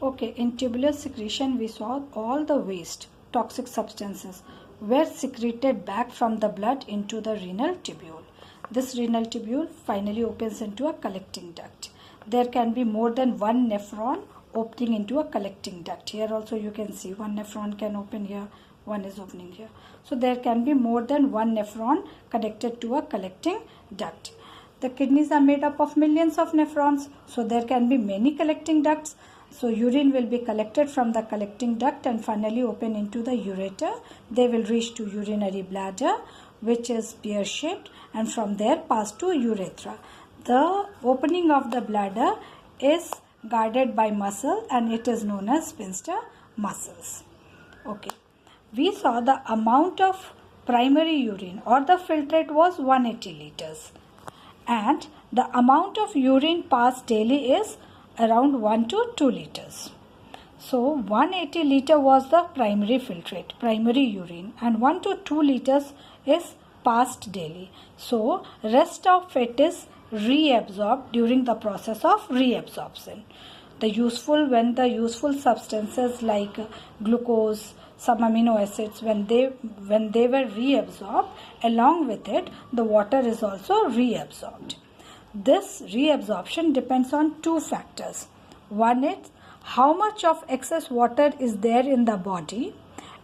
Okay, in tubular secretion we saw all the waste, toxic substances were secreted back from the blood into the renal tubule. This renal tubule finally opens into a collecting duct. There can be more than one nephron opening into a collecting duct. Here also you can see one nephron can open here, one is opening here. So there can be more than one nephron connected to a collecting duct. The kidneys are made up of millions of nephrons, so there can be many collecting ducts. So urine will be collected from the collecting duct and finally open into the ureter. They will reach to urinary bladder, which is pear-shaped, and from there pass to urethra. The opening of the bladder is guarded by muscle and it is known as sphincter muscles. Okay, we saw the amount of primary urine or the filtrate was 180 liters. And the amount of urine passed daily is around 1 to 2 liters. So 180 liter was the primary filtrate, primary urine, and 1 to 2 liters is passed daily. So rest of it is reabsorbed during the process of reabsorption. When the useful substances like glucose, some amino acids, when they were reabsorbed, along with it the water is also reabsorbed. This reabsorption depends on two factors. One is how much of excess water is there in the body,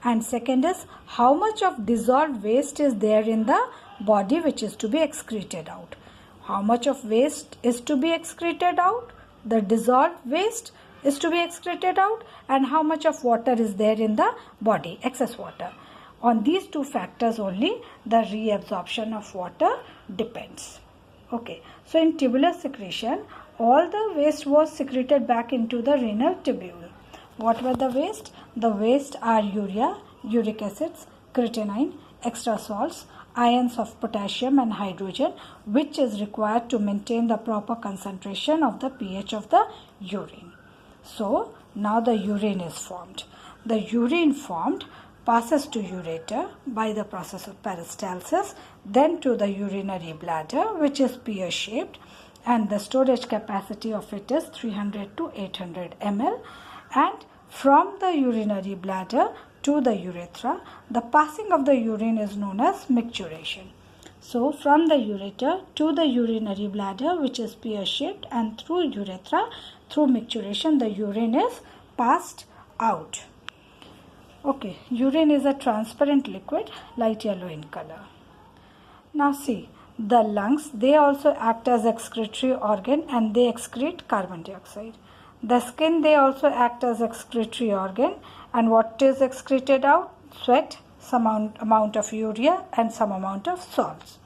and second is how much of dissolved waste is there in the body which is to be excreted out. How much of waste is to be excreted out? The dissolved waste is to be excreted out, and how much of water is there in the body, excess water. On these two factors only the reabsorption of water depends. Okay, so in tubular secretion all the waste was secreted back into the renal tubule. What were the waste? The waste are urea, uric acids, creatinine, extra salts, ions of potassium and hydrogen, which is required to maintain the proper concentration of the pH of the urine. So now the urine is formed. The urine formed passes to ureter by the process of peristalsis, then to the urinary bladder, which is pear-shaped, and the storage capacity of it is 300 to 800 ml. And from the urinary bladder to the urethra, the passing of the urine is known as micturition. So from the ureter to the urinary bladder, which is pear-shaped, and through urethra, through micturition, the urine is passed out. Okay, urine is a transparent liquid, light yellow in color. Now see, the lungs, they also act as excretory organ and they excrete carbon dioxide. The skin, they also act as excretory organ, and what is excreted out? Sweat, some amount of urea and some amount of salts.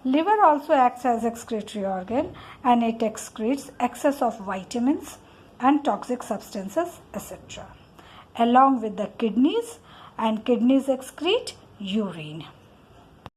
Liver also acts as excretory organ and it excretes excess of vitamins and toxic substances, etc. along with the kidneys, and kidneys excrete urine.